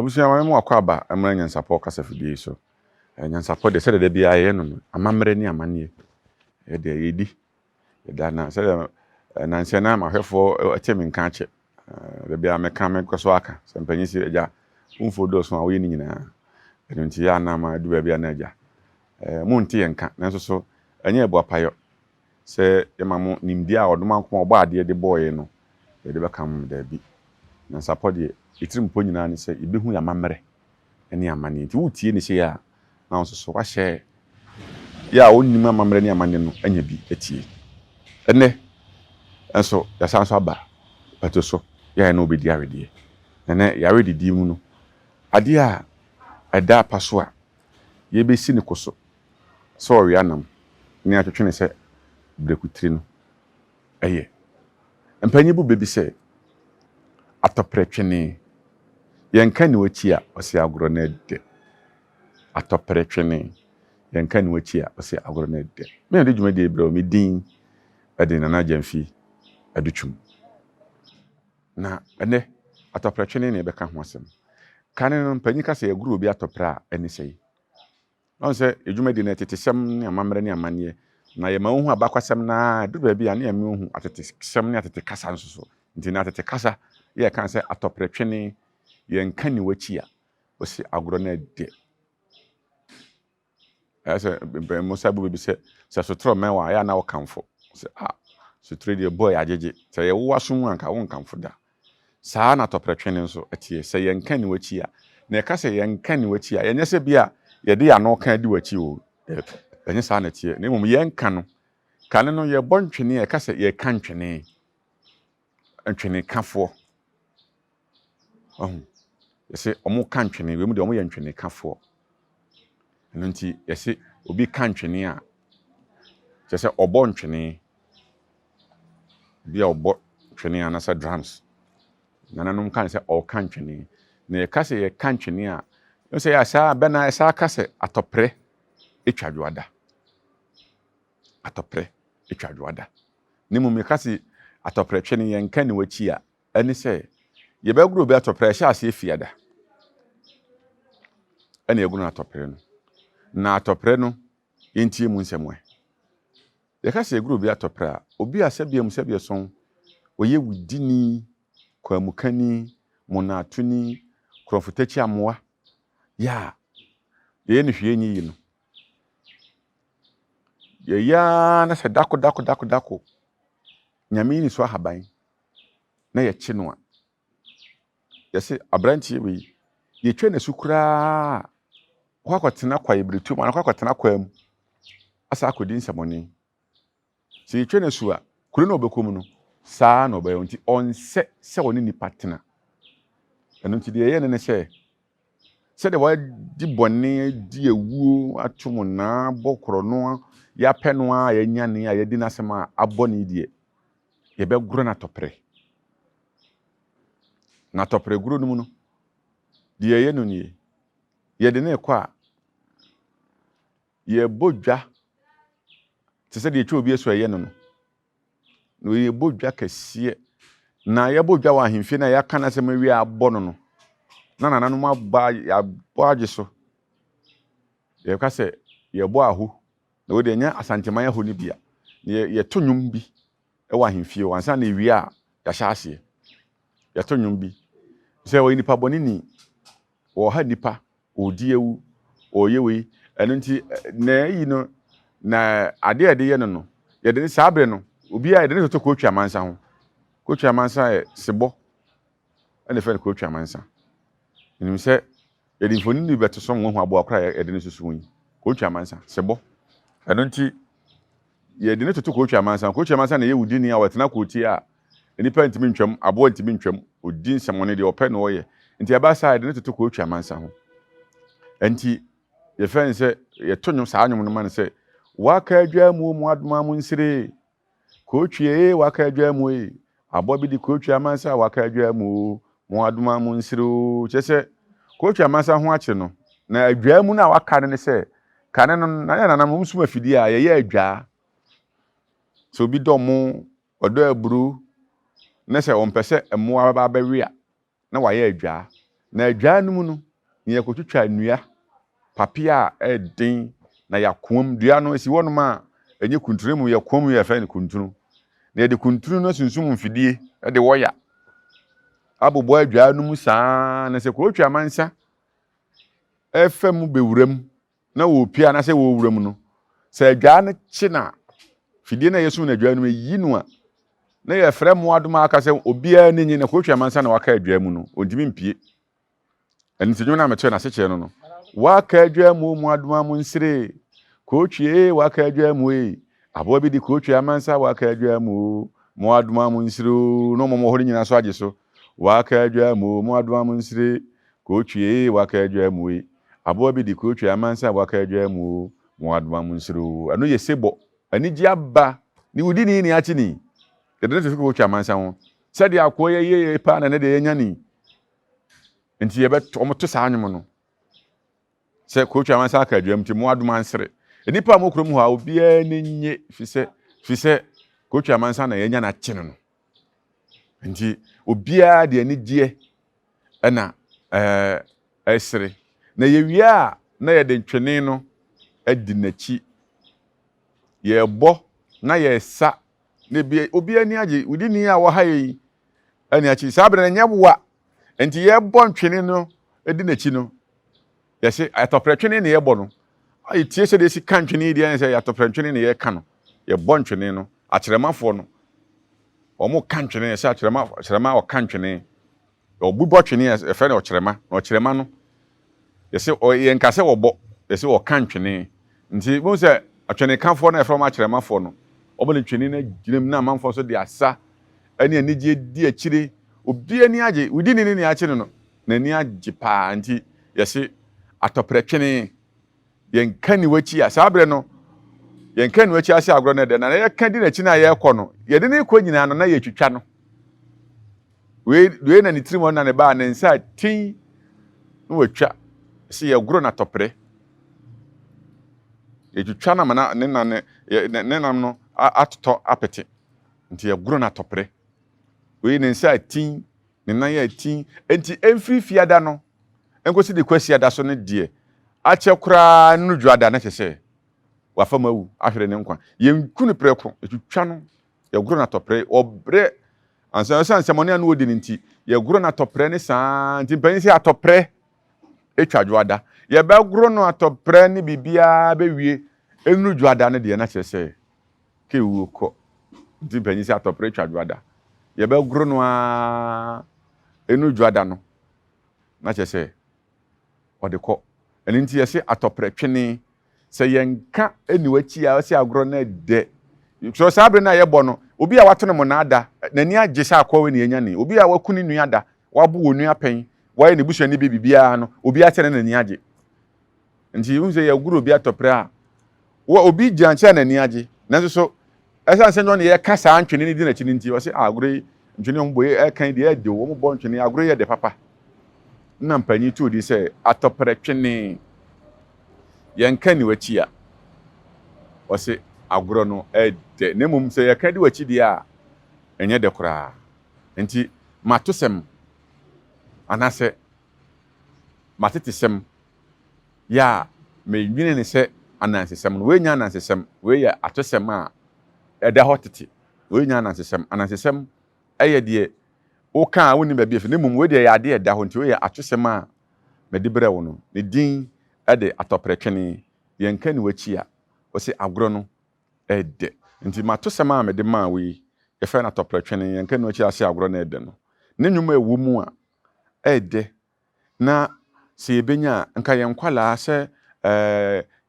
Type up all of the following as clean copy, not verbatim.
abusia ma mo akwa aba amra NYANSAPO kasa fidie so NYANSAPO de se de bia ye no amamre ni amane e de yedi da na se na nse na mahwefo atemi nka ache de bia meka me kwaso aka se mpanyi si eja umfo do so a wo ni nyina eno nti ya na ma du bia na eja mu nti yenka nanso so anya ebu apayo se yemamu nimdia odoma nko oba ade de boy no de bekam da bi NYANSAPO de itirim po nyina ni se ibehu ya mamre eni amane nti wutie ni se ya na nso so wa hye ya onnim amamre ni amane no anya bi etie ene enso ya sanso aba pato so ya na obedi awede ene ya awede di mu no ade a eda paso a ye besi ne koso so ya nam ni atwetwe se brekutiri no eye empanyi bu bebi se ATOPRE twene yenka ni wachi a ose agoro na de ATOPRE twene yenka ni wachi a ose agoro na de me de dwuma de ebra me din ade na jamfi adutwum na ene ATOPRE twene ne beka ho asem kan no mpanyi kasa ye guru obi ATOPRE a ene sei on se edwuma de na tetesem ne amamre ne amane na ye ma hu abakwasem na du ba bia na ye me hu atetesem ne atete kasa nso so nti na atete kasa ye kan se ATOPRE twene yenka ni wachi a ose agoro na de ase Musa bu bi se sotro menwa ya na wo kamfo se sotro de boy ajeje se ye wo aso mu anka wo kamfo da saa na ATOPRE twene nso atie se yenka ni wachi a na ka se yenka ni wachi a yenye se bia ye de ya no kan di wachi o enye saa na tie na mum yenka no kan no ye bontwene ye ka se ye kan twene antwene kafo yesi omo kan twene we mu de omo ye ntwene kafo eno nti yesi obi kan twene a yesi obo ntwene bia obo twene ana sa drums nananum kan se o kan twene na ye ka se ye kan twene a no se ya sa bena ya sa ka se ATOPRE etwadwoada ATOPRE etwadwoada ni mu me ka se ATOPRE twene ye nka ni wachi a ani se ye ba guru bi ATOPRE sha ase fiada ene egunu ATOPRE no na ATOPRE no yentie mu nsemwe ye ka se guru bi ATOPRE a obi asebia son oye wudini kwamukani monatuni krofutachi amoa ya ye ne hwe nyi yi no ye ya na se dako nyame ni so haban na ye chi no a ye se abrantie we ye twa na sukura kwakotena kwa ibretu ma kwakotena kwa mu asa akodi nsamoni se ye twa na su a kuro na obekom no saa na obayo nti onse se woni nipa tena eno nti de ye ne se de wa di bone di ewuo atomo na bokoro no ya peno a ya nyane a ya di nasema aboni die ye be gro na ATOPRE gro no mu no de ye no nie ye de na ekwa ye bodwa te se de etwa obi eso ye no no ye bodwa kase na ye bodwa wa ahemfie na ya kana se mawi abo no na nananum aba ya boage so ye ka se ye bo aho na wo de nya asante man aho ni bia ye to nwum bi e wa ahemfie wansa na ewi a ya hya ase ye to nwum bi se wo nipa bonini wo ha nipa odi ewu oyewe eno nti na yi no na ade ye no ye de sabre no obi a ye de to ko twa mansa ho ko twa mansa e sebo ene fe ko twa mansa nim se ye de foni ni beto so nwo hu abo akra ye de susu won ko twa mansa sebo eno nti ye de to ko twa mansa na ye wudi ni a watena ko ti a enipa ntimi ntwam abo ntimi ntwam odi nsamone de ope no ye nti aba sa ye de to ko twa mansa ho enti ye fen se ye tonyo saa nyom no man se waka adwa mu adoma mu nsire ko twie waka adwa mu abo bi di ko twa mansa waka adwa mu adoma mu nsire chese ko twa mansa ho ache no na adwa mu na waka ne se kane no na na mu suma fidi a ye adwa so bi domo odo aburu na se on pese emo aba ba wi a na wa ye adwa na adwan mu no ne yakotwitwa nnua papia edin na yakom dua no esi wonom a enye kunturu mu yakom ya fa ne kunturu na de kunturu no sunsum mfidie de woya abobo adwan no mu saa na se kotwa amansa efam bewuram na wo pia na se wo wuram no se adwan no chi na fidie na yesu na adwan no yi no a na ye frɛ mo adom aka se obia ni nyi na kotwa amansa na waka adwan mu no ontimi mpie eni se na meto na se kye no waka adwan mu adom amunsire kotwe waka adwan mu abo bi di kotwa amansa waka adwan mu adom amunsire no mo hori nyina so agye so waka adwan mu adom amunsire kotwe waka adwan mu abo bi di kotwa amansa waka adwan mu adom amunsire anu ye sebo ani gi aba ni wudi ni achi ni de de kotwa amansa ho se de akoye ye pa na ne de yenya ni nti ye bet omoto saa anwom no se kotwa amansa aka adwan mu mu adom ansire enipa mo krom ho a obia nenye fise kotwa amansa na yenya na chi no nti obia de ani gie na esire na yewia na ye de ntwene no adi nachi ye bo na ye sa na obia ni age wudi ni a wo ha yi ani achi sabre na nyeboa nti ye bo ntwene no adi nachi no ye se ATOPRE twene ne ye bo no ayi tie se de si kan twene di an se ATOPRE twene ne ye ka no ye bo ntwene no akyeremafo no omo kan twene se akyerema o kan twene obubo twene e fe na okyerema no ye se o ye nkase wo bo ye se o kan twene nti mo se atwene kanfo na e from akyeremafo no obo le twene na ginem na manfo so de asa ani anigye di akire obi ani age wudi ni ache no na ni age pa nti ye se ATOPRE twene yen kan ni wachi a sabre no yen kan ni wachi ase agro na de na ye kan di na chi na ye kɔ no ye de ni kɔ nyina no na ye twitwa no we na ni tirim na ne ba na nsa tin no watwa se ye gro na ATOPRE ye twitwa na mana ne na no atotɔ apete nti ye gro na ATOPRE we ne nsa tin ne na ye tin enti emfiri fiada no enkosi de kwasi ada so ne de ache kura nudwada na kyese wafamawu ahwere ne nkwa yenkunu preko etwitwa no ye gro na ATOPRE obre ansa nsɛmɔne anu odi nti ye gro na ATOPRE ne saa nti mpani se ATOPRE etwadwada ye be gro no ATOPRE ne bibia be wie enudwada ne de na kyese ke wu kɔ nti mpani se ATOPRE etwadwada ye be gro no a enudwada no na kyese ode kɔ eni nti ye se ATOPRE twene se yenka eni wachi a se agro na de so sabre na ye bɔ no obi a wato no mo na ada nani agye sha akɔwe ne yenya ni obi a wakuni nua da wabu wonu apen waye ne busuani bibia no obi a kyere nani agye nti unze ye guru obi ATOPRE a wo obi gyanche nani agye nanso so esan se no ne ye kasa antwene ni di na chini nti wo se agro ntwene mo boye e kan de e de wo mo bɔ ntwene agro ye de papa na mpanyi tu di se ATOPRE twene yenka ni wachi a wo se agro no de nemum se yaka di wachi di a enye de kura nti matosem anase matetesem ya me nwine ne se anansesem no we nya anansesem we ya atosem a eda hotete we nya anansesem eye de o kan woni ba bi fe nemum we de ya de eda ho nti we ya atosem a me de brɛ wo no ne din ede ATOPRE twene yenka ni wachi a o se agro no ede nti matosem a me de ma we ye fe na ATOPRE twene yenka ni wachi ase agro na ede no ne nwuma ewu mu a ede na se yebenya nka yenkwala se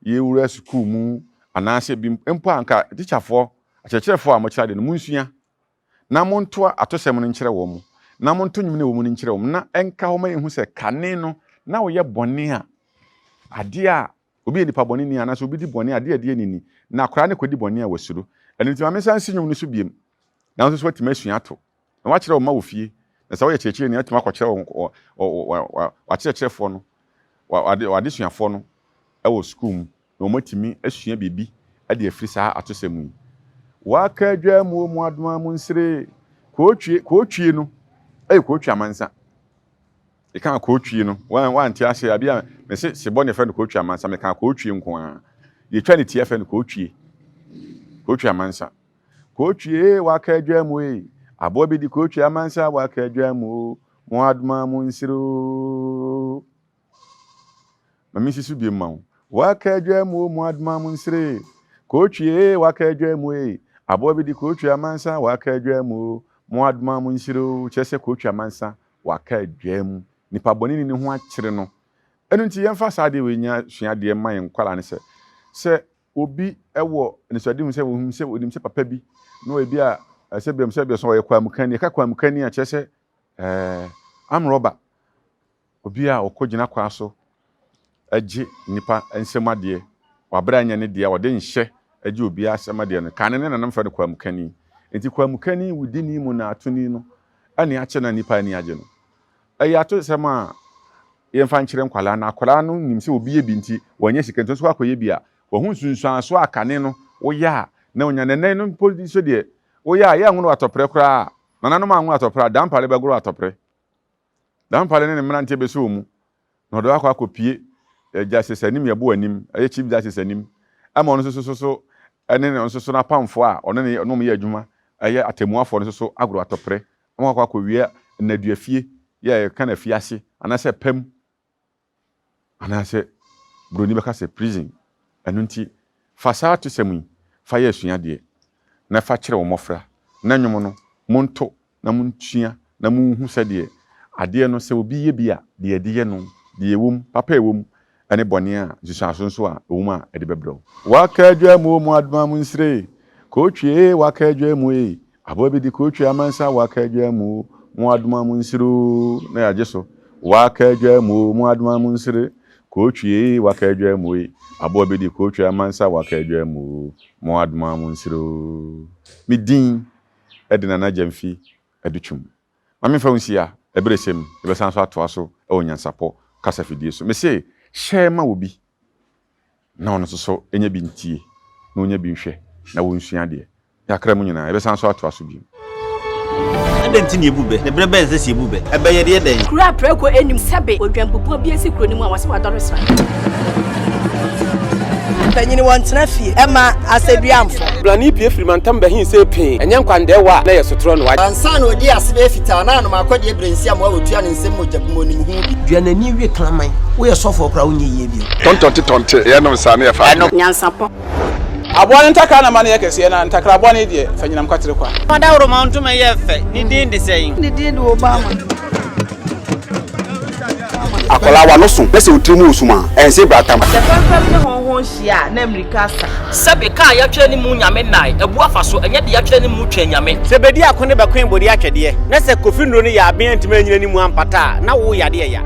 ye wura school mu anase bi mpo anka teacherfo akyerɛkyerɛfo a mo kyerɛ de no munsua na monto atosem no nkyerɛ wo mu na monto nwum ne wo mu nkyerɛ wo mu na enka ho ma yehu se kane no na wo ye bɔne a ade a obi nipa bɔne ni anase obi di bɔne ade ade nini na akora ne kodi bɔne a wasuro ɛno nti ma me san si nwum no so biem na nso so watima asua ato na wakyerɛ wo ma wo fie na sa wo ye kyerɛkyerɛ ni atuma akɔkyerɛ wo wakyerɛkyerɛfo no wade suafo no ɛwɔ school mu na omatimi asua bibi ade afiri saa atosem yi waka dwa mu adoma mu nsire kootwie no kotwie amansa e kan ko twi no wan ti ase abia me se bo ne fa no ko twi amansa me kan ko twi nko a ye twa ne ti fa no ko twi amansa ko twi wa ka adwamu abo bi di ko twi amansa wa ka adwamu mo adma mo nsiro mami sisu bi ma wa ka adwamu mo adma mo nsire ko twi wa ka adwamu abo bi di ko twi amansa wa ka adwamu mo adma mo nsiro chese ko twi amansa wa ka adwamu nipa boni ni ho akire no enu nti yemfa saade we nya suade ma yen kwala ne se obi ewo ne suade mu se wo hum se odim se papa bi no ebi a se bem se be so ye kwa mukani ka kwa mukani a chese am roba obi a okogina kwa so agi nipa ensemade wa bra nya ne de a wode nhye agi obi a asemade no kan ne nanam fa de kwa mukani enti kwa mukani wudini mu na atuni no ani a che na nipa ni age no ayato sema yemfa nkyere nkwala na akwala no nim se obi ye bi nti wanya sika nto so akoye bi a wo hu sunsuan so akane no wo ya na onya nenan no polisi so de wo ya ya nwono atopre kra nana no anwo atopre dampale begoro atopre dampale ne mrante be so mu no do akwa kopie justice anim yebo anim chief justice anim ama ono so ene ne onso so na pamfo a ono ne no me adwuma aye atemuafo no so agoro atopre ama akwa kowia na duafie ya kana fiase anase pem anase broni beka se prison anu nti fasa to semu fa ye suade na fa kire wo mofra na nwom no monto na montua na monhu sade ade no se obi ye bia de ade no de ewum papa ewum ane bone a jisanso a ewum a ede bebro wa ka adwamu mu adma mu nsire ko twie wa ka adwamu abobi di ko twie amansa wa ka adwamu mu adma mu nsiro na ya jeso wa ka adwamu mu adma mu nsire ko twie wa ka adwamu abobi di ko twie amansa wa ka adwamu mu adma mu nsiro mi din edina na jamfi edutwum mame fa unsia ebresem ebesan so ato aso e onyansapo kasa fidie so me se share ma obi na ono so enya bi ntie na onya bi nhwe na wonsua de yakra mu nyina ebesan so ato aso bi adenti ne ebube ne brebe nse si ebube ebeye de den kura preko enim sebe odwampopo bi esi kuro ni mu awase wadoresa Tanyini wantena fie ema aseduamfo blani pie frimantam behin se pin enye nkwande wa na yesotro no wa ansa na odi asebe fita na no makode brensi am wa wotua ne nsem mojabimo ni hu duanani wie klaman wo ye sofo kra wo nye bi tontonte ye no sa na ye fa nyansapo abone ntaka na mane yekese na ntakra abone die fanyinam kwatere kwa mada woro ma ntuma ye fe ni din de sein ni din de obama akola wa no so pese otrimu osuma ense bratam the papa ne honhon hia na amerika sa sabe ka ya twa ni mu nyame nai ebu afaso enye de ya twa ni mu twa nyame sebedi akone bekwen bodi atwede na se kofi nro ni ya aben ntima nyina ni mu ampata na wo yade ya